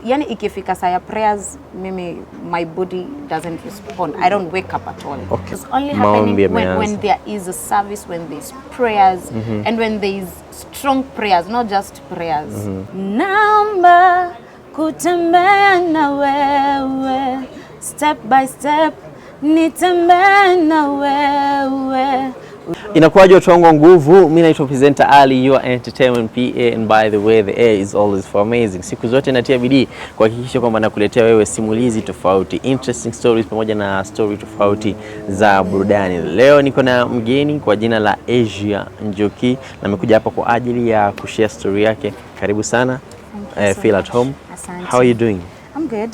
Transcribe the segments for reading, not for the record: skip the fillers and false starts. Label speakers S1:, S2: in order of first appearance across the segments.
S1: yani ikifika saa ya prayers, my body doesn't respond. I don't wake up at all.
S2: Okay.
S1: It's only happening when there is a service, when there's prayers, and when there is strong prayers, not just prayers. Naomba kutembea na wewe, step by step, nitembea na wewe.
S2: Inakuwaje watu wangu nguvu? Mimi naitwa presenter Ali, your entertainment PA, and by the way the air is always for amazing. Siku zote natia bidii kuhakikisha kwamba nakuletea wewe simulizi tofauti, interesting stories pamoja na story tofauti za burudani. Leo niko na mgeni kwa jina la Njoki na nimekuja hapa kwa ajili ya kushare story yake. Karibu sana. Feel at home.
S1: Asante.
S2: How are you doing?
S1: I'm good.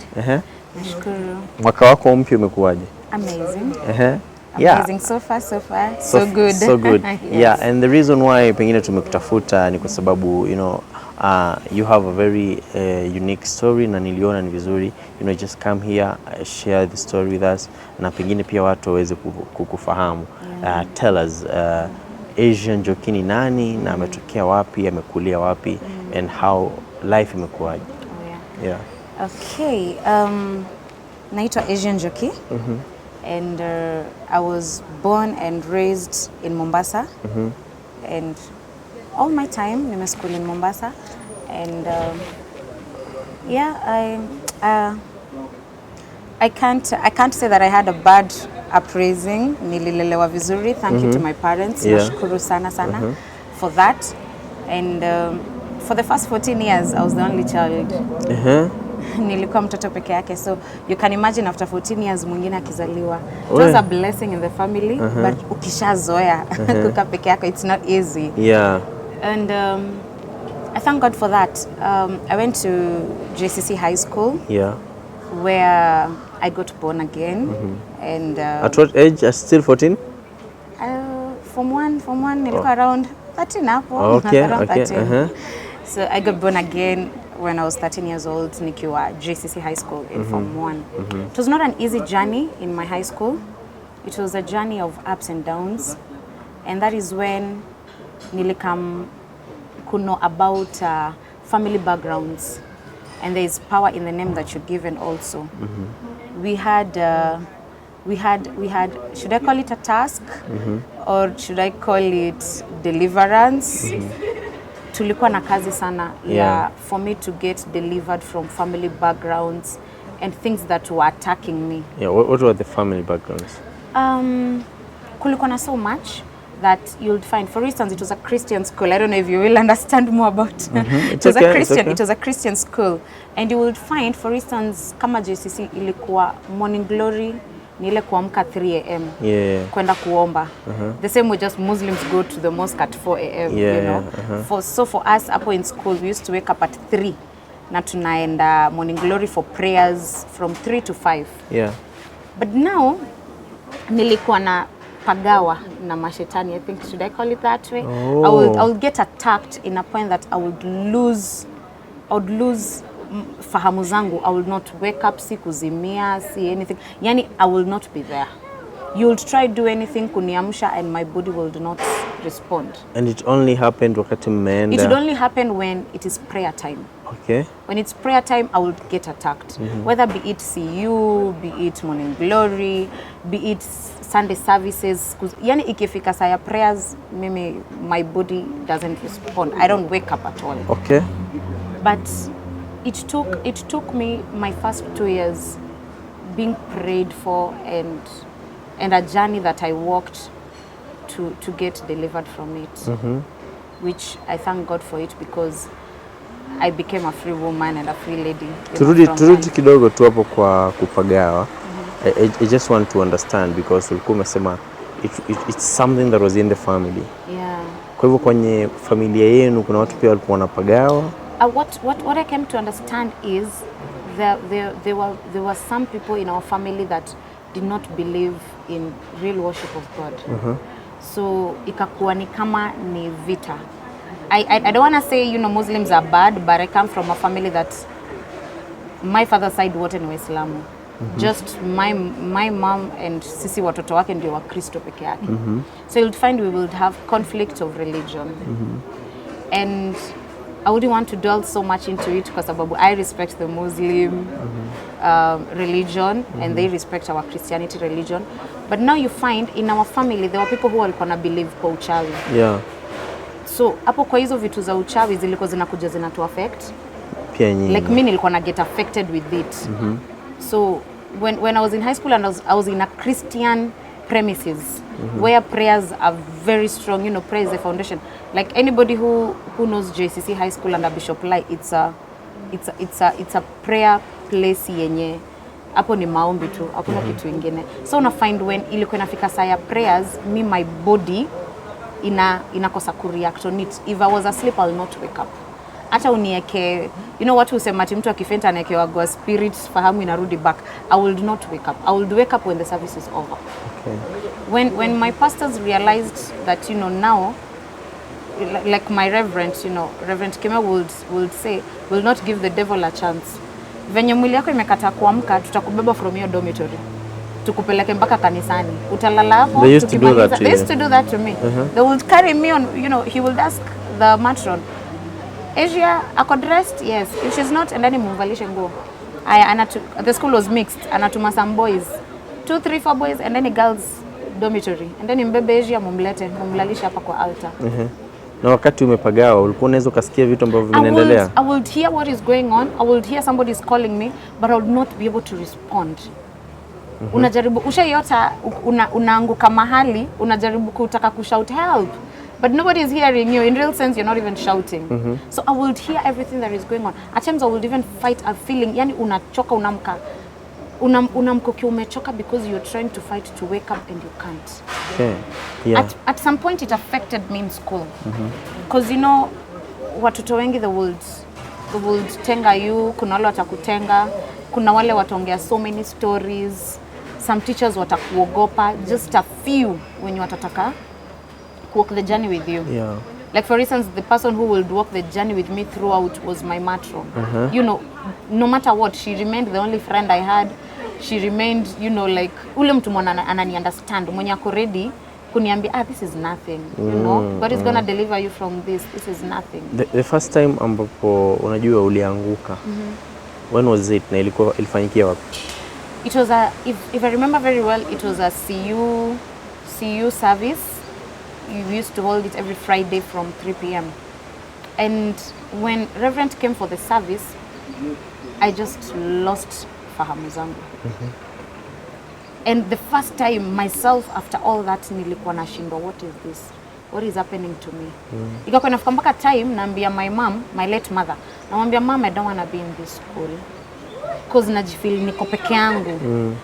S1: Nashukuru.
S2: Mwaka wako mpya umekuwaje?
S1: Amazing.
S2: Yeah.
S1: So far, so good.
S2: So good.
S1: Yes.
S2: Yeah, and the reason why pengine tumekutafuta ni kwa sababu you have a very unique story na niliona ni vizuri just come here, share the story with us na pengine pia watu waweze kukufahamu. Tell us Njoki ni nani na ametokea wapi, amekulia wapi, and how life imekuwaje? Yeah.
S1: Okay, naitwa Njoki. And I was born and raised in Mombasa, and all my time nime school in Mombasa, and I can't say that I had a bad upbringing. Nililelewa vizuri, thank you to my parents. Nashukuru sana for that, and for the first 14 years I was the only child. Nilikuwa mtoto peke yake, so you can imagine after 14 years mwingine akizaliwa. It was a blessing in the family, but ukishazoea kukaa peke yako, it's not easy.
S2: Yeah.
S1: And I thank God for that. I went to JCC High School.
S2: Yeah.
S1: Where I got born again. And
S2: at what age? Still 14?
S1: Form 1 nilikuwa around 13 hapo.
S2: Okay.
S1: Around 13. So I got born again when I was 13 years old, nikiwa JCC High School in Form 1. It was not an easy journey in my high school. It was a journey of ups and downs. And that is when nilikam kuno about family backgrounds. And there is power in the name that you're given also. We had, should I call it a task? Or should I call it deliverance? Tulikuwa na kazi sana for me to get delivered from family backgrounds and things that were attacking me.
S2: Yeah, what were the family backgrounds?
S1: Kulikuwa na so much that you'll find. For instance, it was a Christian school. I don't know if you will understand more about it. It was a Christian school, and you would find, for instance, kama JCC ilikuwa morning glory ni ile kuamka 3 a.m. kwenda kuomba. The same way just Muslims go to the mosque at 4 a.m. you know. For us hapo in school we used to wake up at 3 na tunaenda morning glory for prayers from 3 to 5.
S2: Yeah.
S1: But now nilikuwa na pagawa na mashetani, I think, should I call it that way? I would get attacked in a point that I would lose fahamu zangu. I will not wake up, si kuzimia, see anything. Yani I will not be there. You will try do anything kuniamsha and my body will not respond.
S2: And it only happened wakati mmeenda?
S1: It would only happen when it is prayer time.
S2: Okay.
S1: When it's prayer time, I would get attacked. Whether be it CU, be it morning glory, be it Sunday services. Yani ikifika saa ya prayers, my body doesn't respond. I don't wake up at all.
S2: Okay.
S1: But it took me my first 2 years being prayed for and a journey that I walked to get delivered from it, which I thank God for it, because I became a free woman and a free lady.
S2: Turudi kidogo tu hapo kwa kupagawa. I just want to understand, because ulikuwa umesema it's something that was in the family.
S1: Yeah.
S2: Kwa hivyo kwenye familia yenu kuna watu pia walikuwa wanapagawa?
S1: What I came to understand is there were some people in our family that did not believe in real worship of God. So ikakuwa ni kama ni vita. I don't want to say Muslims are bad, but I come from a family that my father's side wote ni Waislamu. Just my mom and sisi watoto wake ndio Wakristo peke yake. So you'll find we will have conflict of religion. And I wouldn't want to dwell so much into it kwa sababu I respect the Muslim religion and they respect our Christianity religion. But now you find in our family there were people who walikuwa na believe kwa uchawi.
S2: Yeah.
S1: So hapo kwa hizo vitu za uchawi zilikuwa zinakuja zinatu affect.
S2: Pia nyingi.
S1: Like me nilikuwa na get affected with it. So when I was in high school and I was in a Christian premises where prayers are very strong, you know, prayer is the foundation. Like anybody who knows JCC High School under Bishop Lai, it's a prayer place yenye hapo ni maombi tu, hakuna kitu ingine. So una find when ilikuwa inafika saa ya prayers, me my body inakosa kureact on it. If I was asleep, I'll not wake up. Hata unieke, you know watu husema ati mtu akifenta anaekewa gwa spirit fahamu inarudi back. I will not wake up. I will wake up when the service is over. Okay. When my pastors realized that, you know, now like my reverend, you know, Reverend Kime would say, will not give the devil a chance. Venye mwili yako imekata kuamka, tutakubeba from your dormitory. Tukupeleke mpaka kanisani. Utalala hapo.
S2: They used to do that to you.
S1: They used to do that to me. They would carry me on, you know, he would ask the matron, Asia, ako dressed? Yes. If she's not, and then mumvalishe nguo. The school was mixed. Anatuma some boys. 2, 3, 4 boys, and then a girls dormitory. And then mbebe Asia mumlete, mumlalisha hapa kwa altar.
S2: Na wakati umepagawa, ulikuwa unaweza kusikia vitu ambavyo vinaendelea?
S1: I would hear what is going on. I would hear somebody is calling me, but I would not be able to respond. Unajaribu, ushaiota, unaanguka mahali, unajaribu kutaka kushout help. But nobody is hearing you. In real sense, you're not even shouting. So I would hear everything that is going on. At times I would even fight a feeling, yani unachoka, unamka ukiwa umechoka because you're trying to fight to wake up and you can't.
S2: Okay. Yeah.
S1: At some point it affected me in school. Because you know, watoto wengi they would tenga you, kuna wale watakutenga, kuna wale wataongea so many stories, some teachers watakuogopa, just a few wenye watataka walk the journey with you.
S2: Yeah.
S1: Like for instance, the person who would walk the journey with me throughout was my matron. You know, no matter what, she remained the only friend I had. She remained, you know, like ule mtu mwana anani understand, mwenye ako ready kuniambia, this is nothing, you know, God is gonna deliver you from this is nothing.
S2: The first time ambapo unajua ulianguka, when was it na ilifanyikia wapi?
S1: It was if I remember very well, it was a CU service. You used to hold it every Friday from 3 p.m. And when Reverend came for the service, I just lost fahamu zangu. And the first time myself, after all that, nilikuwa nashindwa, what is this? What is happening to me? Ikakuwa nafika mpaka time, naambia my mom, my late mother, namwambia mom, I don't want to be in this school. Because najifeel niko peke yangu.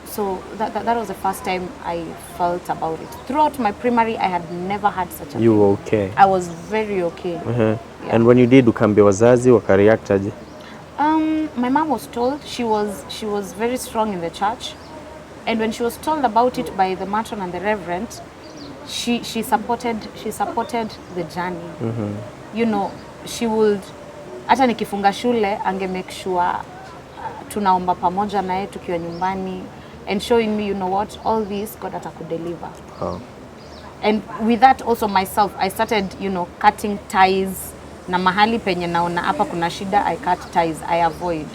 S1: So that was the first time I felt about it. Throughout my primary, I had never had such a thing.
S2: You were okay?
S1: I was very okay. Yeah.
S2: And when you did, ukaambia wazazi, wakareact aje?
S1: My mom was told, she was very strong in the church. And when she was told about it by the matron and the reverend, she supported the journey. You know, she would, hata nikifunga shule, ange make sure tunaomba pamoja naye tukiwa nyumbani, and showing me, you know what, all this God atakudeliver. And with that also myself, I started, you know, cutting ties. Na mahali penye naona hapa kuna shida, I cut ties, I avoid.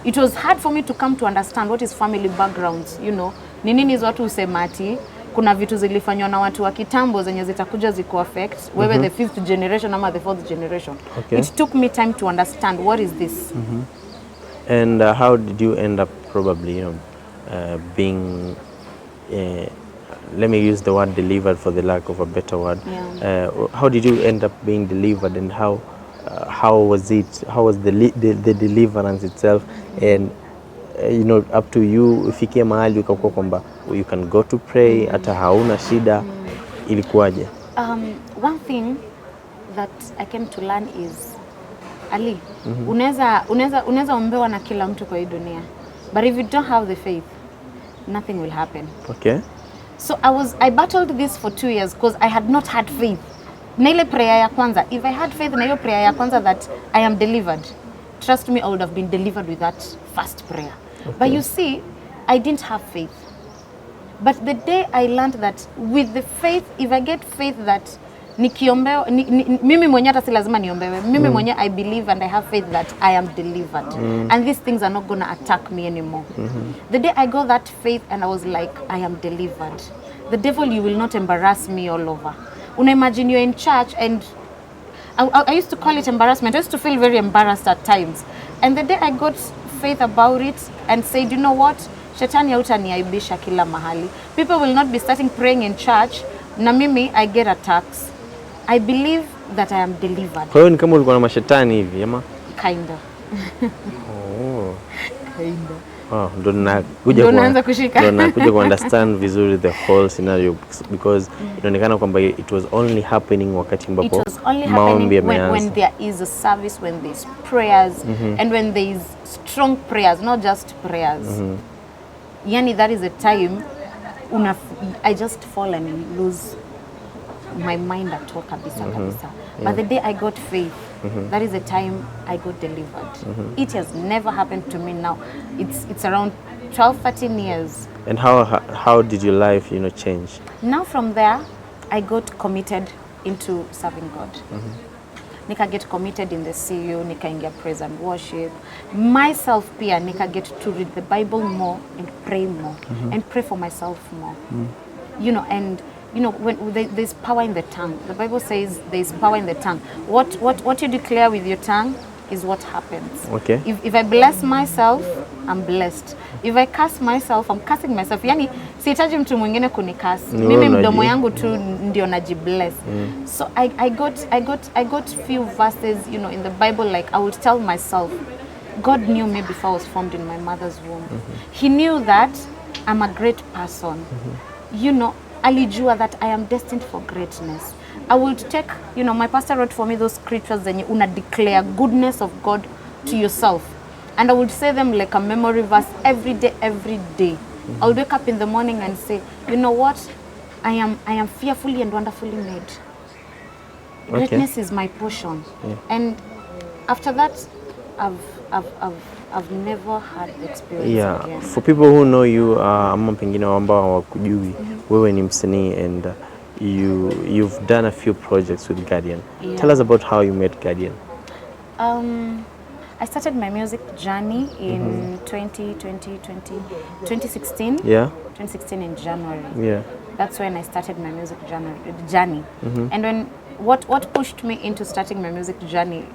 S1: It was hard for me to come to understand what is family backgrounds, you know. Ni nini hizo watu husema ati kuna vitu zilifanywa na watu wa kitambo zenye zitakuja ziku affect wewe the 5th generation ama the 4th generation. It took me time to understand what is this.
S2: And how did you end up probably, you know, being let me use the word delivered for the lack of a better word. How did you end up being delivered, and how was it? How was the deliverance itself? And you know, up to you, ufikie mahali ukakuwa kwamba you can go to pray hata hauna shida, ilikuwaje?
S1: One thing that I came to learn is Ali, unaweza ombewa na kila mtu kwa hii dunia, but if you don't have the faith, nothing will happen.
S2: Okay.
S1: So I battled this for 2 years because I had not had faith. Na ile prayer ya kwanza, if I had faith na hiyo prayer ya kwanza that I am delivered, trust me, I would have been delivered with that first prayer. But you see, I didn't have faith. But the day I learned that with the faith, if I get faith that nikiombewa mimi mwenyewe hata si lazima niombewe. Mimi mwenyewe I believe and I have faith that I am delivered. And these things are not going to attack me anymore. The day I got that faith and I was like, I am delivered. The devil, you will not embarrass me all over. Una imagine you're in church and I used to call it embarrassment. I used to feel very embarrassed at times. And the day I got faith about it and said, you know what? Shetani hautaniaibisha kila mahali. People will not be starting praying in church. Na mimi, I get attacks. I believe that I am delivered.
S2: Kwa hiyo ni kama ulikuwa na mashetani hivi ama?
S1: Kinda.
S2: Oh.
S1: Kinda.
S2: Ndo nakuja ku understand vizuri the whole scenario because inaonekana kwamba it was only happening wakati ambapo maombi yameanza.
S1: When there is a service, when there is prayers, and when there is strong prayers, not just prayers. Yani that is a time I just fall and lose my mind at all kabisa. But the day I got faith, that is the time I got delivered. It has never happened to me now. It's around 12-13 years. And
S2: how did your life, change?
S1: Now from there, I got committed into serving God. Nika get committed in the CU, nika ingia praise and worship. Myself pia, nika get to read the Bible more and pray more and pray for myself more. When there's power in the tongue. The Bible says there's power in the tongue. What you declare with your tongue is what happens.
S2: Okay.
S1: If I bless myself, I'm blessed. If I curse myself, I'm cursing myself. Yani sihitaji mtu mwingine kunikasi. Mimi mdomo yangu tu ndio najibless. So I got few verses, in the Bible, like I would tell myself, God knew me before I was formed in my mother's womb. He knew that I'm a great person. Alijua that I am destined for greatness. I would take, my pastor wrote for me those scriptures zenye una declare goodness of God to yourself. And I would say them like a memory verse every day. I would wake up in the morning and say, you know what? I am fearfully and wonderfully made. Greatness is my portion. And after that, I've never had the experience again.
S2: For people who know you, ama pengine ambao hawakujui, wewe ni msanii and you've done a few projects with Guardian. Tell us about how you met Guardian.
S1: I started my music journey in 2016.
S2: Yeah.
S1: 2016 in January.
S2: Yeah.
S1: That's when I started my music journey. And what pushed me into starting my music journey,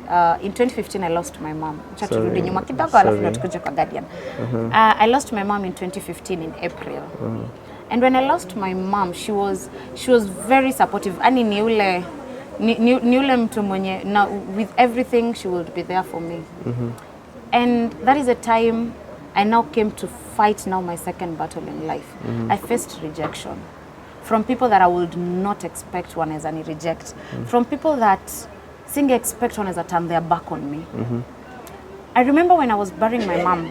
S1: in 2015 I lost my mom. I lost my mom in 2015 in April. And when I lost my mom, she was very supportive. Ani ni ule mtu mwenye, now with everything she would be there for me. And that is a time I now came to fight now my second battle in life. I faced rejection from people that I would not expect one as any reject. From people that singe expect one as a turn their back on me. I remember when I was burying my mom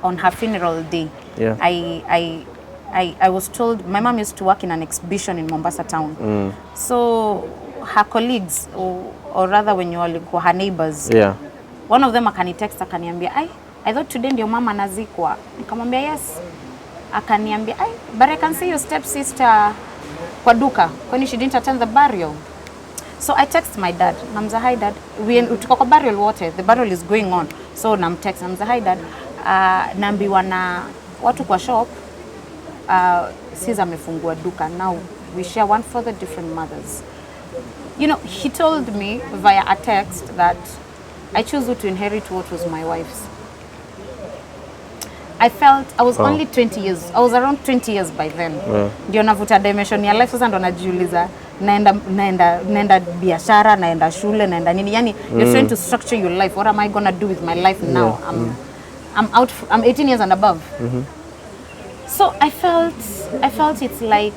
S1: on her funeral day. I was told, my mom used to work in an exhibition in Mombasa town. So her colleagues, or rather when you all were her neighbors, one of them akanitext akaniambia, I thought today ndio mama anazikwa. Nikamwambia yes. Akaniambia, but I can see your stepsister kwa duka, kwani she didn't attend the burial. So I text my dad, namza, hi dad, tuko kwa burial wote, the burial is going on. So namtext, namza, hi dad, naambiwa na watu kwa shop, sis amefungua duka. Now we share one for the different mothers. He told me via a text that I choose to inherit what was my wife's. I felt I was only 20 years. I was around 20 years by then. Ndio navuta dimension ya life sasa, ndo najiuliza naenda biashara, naenda shule, naenda nini. Yani you're trying to structure your life. What am I going to do with my life now? I'm 18 years and above. So I felt it's like,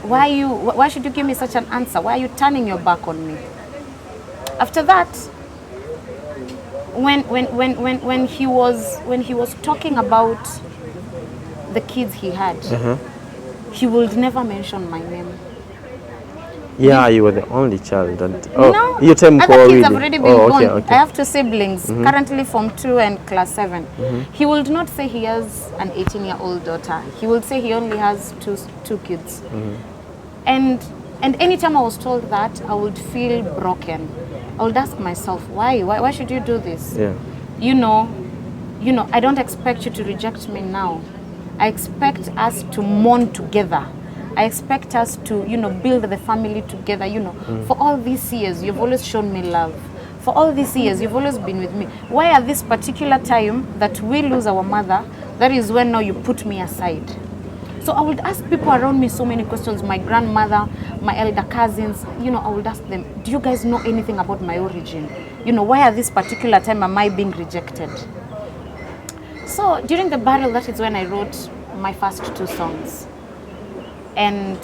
S1: why should you give me such an answer? Why are you turning your back on me? After that, when he was talking about the kids he had, he would never mention my name.
S2: Yeah, you were the only child.
S1: No, other kids have already been born. Okay. I have two siblings, currently Form 2 and Class 7. He would not say he has an 18-year-old daughter. He would say he only has two kids. And And anytime I was told that, I would feel broken. I would ask myself, why should you do this?
S2: Yeah.
S1: You know, I don't expect you to reject me now. I expect us to mourn together. I expect us to, build the family together, For all these years, you've always shown me love. For all these years, you've always been with me. Why at this particular time that we lose our mother, that is when now you put me aside? So I would ask people around me so many questions, my grandmother, my elder cousins, I would ask them, do you guys know anything about my origin? Why at this particular time am I being rejected? So during the battle, that is when I wrote my first 2 songs. And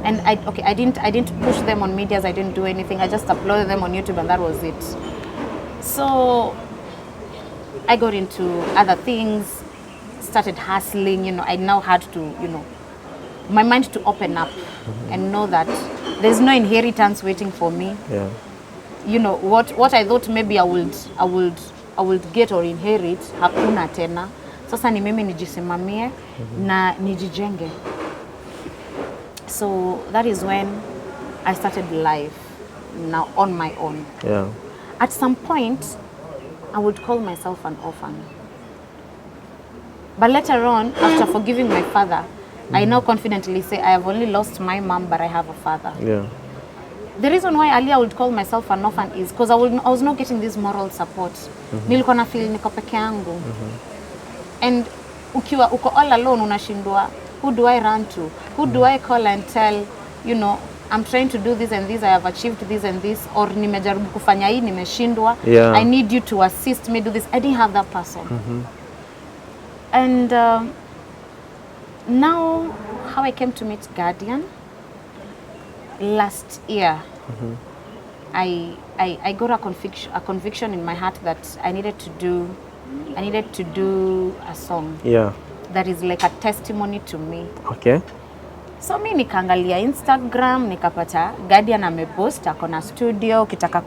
S1: I didn't push them on medias, I didn't do anything, I just uploaded them on YouTube and that was it. So I got into other things, started hustling, I now had to, my mind to open up and know that there's no inheritance waiting for me.
S2: Yeah.
S1: What I thought maybe I would get or inherit, hakuna tena. Sasa ni mimi nijisimamie na nijijenge. So that is when I started life now on my own.
S2: Yeah.
S1: At some point, I would call myself an orphan. But later on, after forgiving my father, I now confidently say I have only lost my mom, but I have a father.
S2: Yeah.
S1: The reason why earlier I would call myself an orphan is because I was not getting this moral support. Nilikuwa na feel niko peke yangu. And ukiwa uko all alone unashindwa, who do I run to? Who do I call and tell, I'm trying to do this and this, I have achieved this and this, or nimejaribu kufanya hii, nimeshindwa.
S2: Yeah.
S1: I need you to assist me do this. I didn't have that person. And now, how I came to meet Guardian, last year, I got a conviction in my heart that I needed to do a song.
S2: Yeah.
S1: That is like a testimony to me.
S2: Okay.
S1: So mi nikaangalia Instagram, nikapata Guardian amepost ako na studio, ukitaka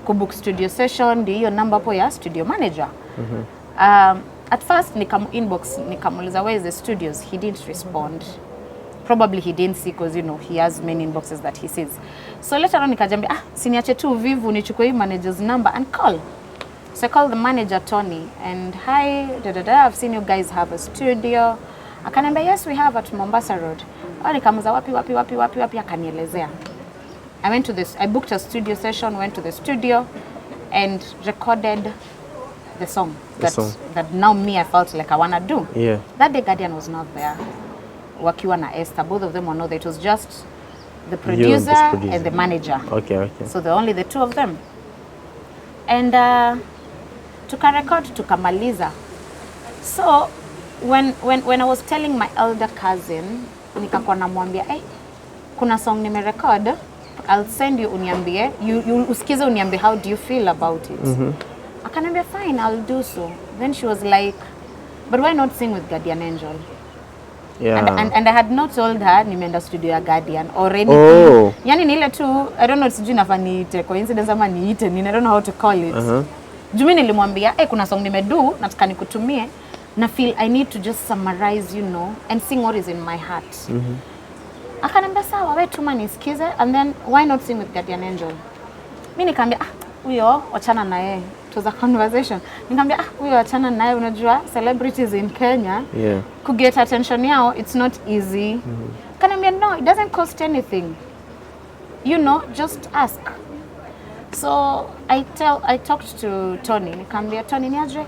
S1: kubook studio session, ndio hiyo namba hapo ya studio manager. At first inbox nikamuuliza where is the studios, he didn't respond. Probably he didn't see because he has many inboxes that he sees. So later on nikajambia siniache tu vivu nichukue hii manager's number and call. So I called the manager, Tony, and hi, I've seen you guys have a studio. Akaniambia, yes, we have at Mombasa Road. Nikamuuliza wapi, akanielezea. I booked a studio session, went to the studio, and recorded the song that now me, I felt like I want to do.
S2: Yeah.
S1: That day, Guardian was not there. Wakiwa na Esther, both of them were not there. It was just the producer and the manager.
S2: Okay.
S1: So there were only the 2 of them. And tukarecord, tukamaliza. So when I was telling my elder cousin, nikakuwa namwambia, kuna song nimerecord, I'll send you uniambie, you usikize uniambie how do you feel about it. Akaniambia fine, I'll do so. Then she was like, but why not sing with Guardian Angel?
S2: Yeah.
S1: And I had not told her nimeenda studio ya Guardian or anything.
S2: Oh.
S1: Yani ni ile tu, I don't know, sijui nafa niite coincidence ama niite, I don't know how to call it. Jumi nilimwambia, kuna song nimedu, nataka nikutumie, na feel I need to just summarize, and sing what is in my heart. Akaniambia sawa, wewe tuma nisikize, and then why not sing with Guardian Angel? Mimi nikamwambia, huyo wachana na yeye. It was a conversation. Nikamwambia, huyo wachana na yeye, unajua celebrities in Kenya, to get attention yao, it's not easy. Akaniambia, no, it doesn't cost anything. Just ask. So I talked to Tony, nikamwambia Tony niaje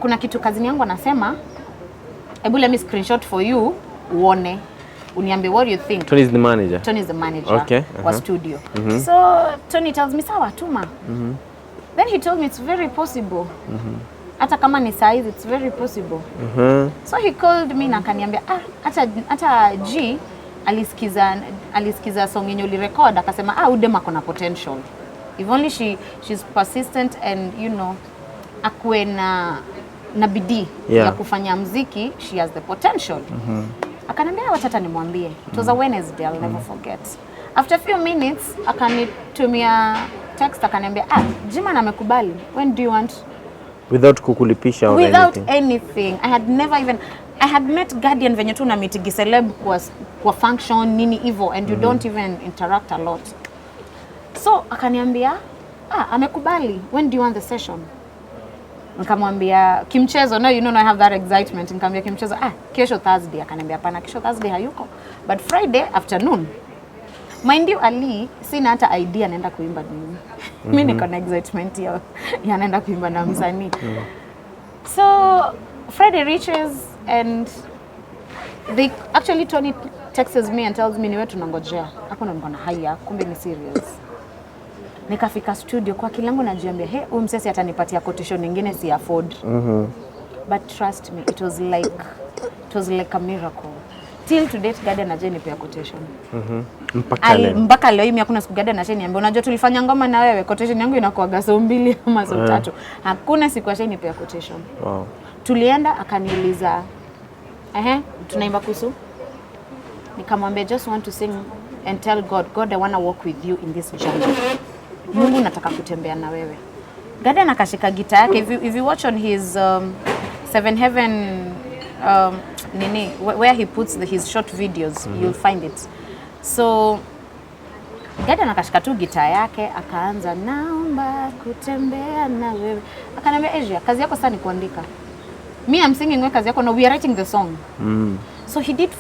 S1: kuna kitu kazini yangu anasema, hebu let me screenshot for you uone uniambie what you think.
S2: Tony is the manager.
S1: Tony is the manager.
S2: Okay.
S1: Wa studio. So Tony tells me sawa tuma. Then he told me it's very possible. Hata kama ni size, it's very possible. So he called me na akaniambia hata G alisikiza song yenye ulirecord akasema udema kona potential. If only she's persistent and akuwe na bidii ya kufanya muziki, she has the potential. Akaniambia wacha nimwambie. It was a Wednesday, I'll never forget. After a few minutes akanitumia text akaniambia Jima amekubali. When do you want?
S2: Without kukulipisha or
S1: without anything. I had never even I had met Guardian venye tu na meet celeb kwa function nini hivyo and you don't even interact a lot. So akaniambia, amekubali, when do you want the session? Nikamwambia kimchezo, no, you know I have that excitement. Nikamwambia kimchezo, kesho Thursday. Akaniambia hapana, kesho Thursday hayuko, but Friday afternoon. Mind you, Ali, sina hata idea naenda kuimba nini. Mimi niko na excitement ya naenda kuimba na msanii. So Friday reaches and they actually Tony texts me and tells me niwe tunangojea. Hapo ndo niko haya, kumbe ni serious. Nikafika studio kwa kilangu najiambia, huyu msesi atanipatia quotation nyingine si afford. But trust me, it was like a miracle. Till to date Guardian hajanipea quotation. Mpaka leo mimi hakuna siku Guardian ashaniambia, unajua tulifanya ngoma na wewe, quotation yangu inakuwa gaso 2 ama so 3. Hakuna siku ashanipea quotation.
S2: Wow.
S1: Tulienda akaniuliza, tunaimba kuhusu? Nikamwambia, just want to sing and tell God I want to walk with you in this journey. Mungu nataka kutembea na wewe. Guardian akashika gitaa yake. If you watch on his Seven Heaven where he puts his short videos, you'll find it. So Guardian akashika tu gitaa yake akaanza, naomba kutembea na wewe. Akaniambia, Asia, kazi yako sasa ni kuandika. Me I'm singing, wewe kazi yako, no, we are writing the song. So he did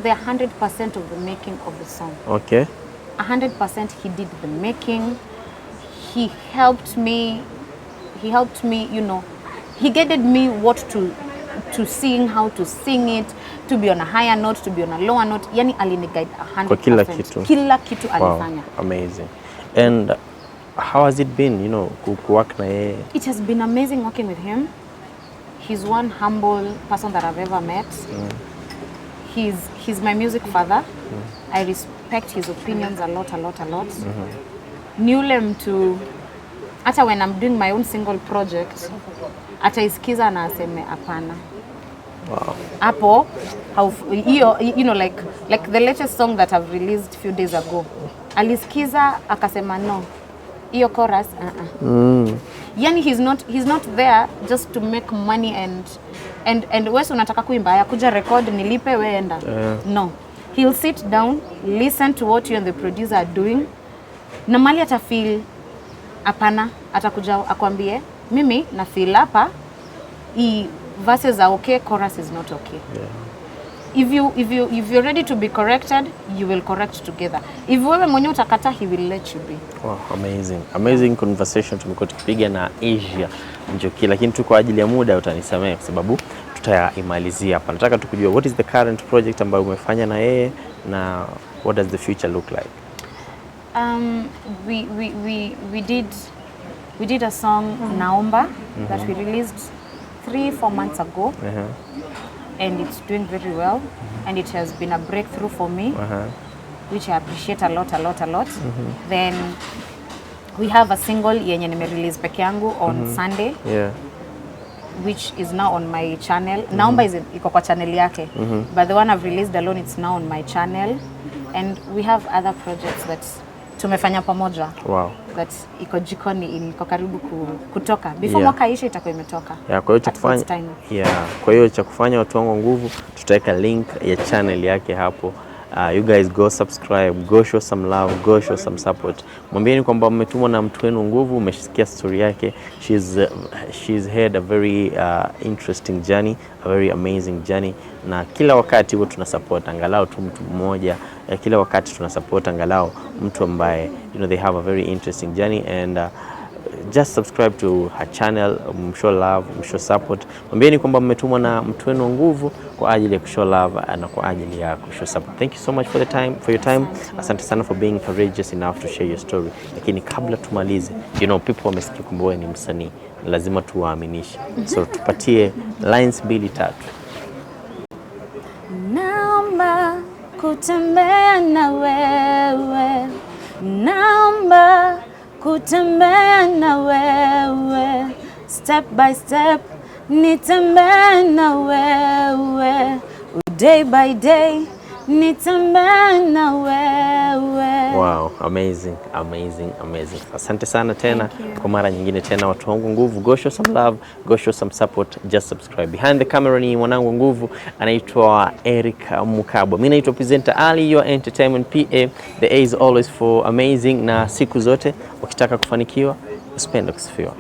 S1: the 100% of the making of the song. Okay. 100% he did the making. He helped me, you know, he guided me what to sing, how to sing it, to be on a higher note, to be on a lower note. Yani aliniguide 100%. Kwa kila kitu alifanya.
S2: Wow, amazing. And how has it been, you know, kuwork na yeye?
S1: It has been amazing working with him. He's one humble person that I've ever met. He's my music father. I respect his opinions a lot. Niule mtu, hata when I'm doing my own single project, ataisikiza na aseme hapana.
S2: Wow.
S1: Hapo, you know, like the latest song that I've released few days ago. Alisikiza akasema no. Iyo chorus, Yani he's not there just to make money and wewe unataka kuimba ya kuja record nilipe weenda. No. He'll sit down, listen to what you and the producer are doing. Na mali ata feel hapana, atakuja akwambie mimi na feel hapa verses are okay, chorus is not okay. If you're ready to be corrected, you will correct together. If wewe mwenyewe utakata, he will let you be.
S2: Wow, amazing conversation tumekuwa tukipiga na Asia Njoki, lakini tu kwa ajili ya muda utanisamehe kwa sababu tutaimalizia hapa. Nataka tukujue what is the current project ambayo umefanya na yeye na what does the future look like?
S1: We did a song Naomba that we released 3-4 months ago. And it's doing very well, and it has been a breakthrough for me, which I appreciate a lot. Then we have a single yenye nime-release peke yangu on Sunday, which is now on my channel. Naomba iko kwa channel yake, but the one I've released alone, it's now on my channel. And we have other projects that tumefanya pamoja.
S2: Wow.
S1: That iko jikoni, iko karibu kutoka. Before mwaka ishe itakuwa imetoka.
S2: Kwa hiyo cha kufanya, kwa hiyo cha kufanya watu wangu nguvu, tutaweka link ya channel yake hapo. You guys go subscribe, go show some love, go show some support. Mwambieni kwamba mmetumwa na mtu wenu nguvu, umeshisikia story yake. She's had a very interesting journey, a very amazing journey. Na kila wakati huwa tuna support angalau tu mtu mmoja, kila wakati tuna support angalau mtu ambaye, you know, they have a very interesting journey. And just subscribe to her channel, show love, show support. Mwambieni kwamba mmetumwa na mtu wenu nguvu kwa ajili ya show love na kwa ajili ya show support. Thank you so much for your time. Asante sana for being courageous enough to share your story. Lakini kabla tumalize, you know, people wamesikia kwamba wewe ni msanii, lazima tuwaaminishe. So tupatie lines 2-3.
S1: Naomba kutembea na wewe, naomba kutembea na wewe, step by step nitembea na wewe, day by day nitembee na wewe.
S2: Wow, amazing. Asante sana tena kwa mara nyingine tena, watu wangu nguvu. Go show some love, go show some support, just subscribe. Behind the camera ni mwanangu nguvu, anaitwa Eric Mukabwa. Mimi naitwa presenter Ali, your entertainment PA. The A is always for amazing, na siku zote ukitaka kufanikiwa usipende kusifiwa.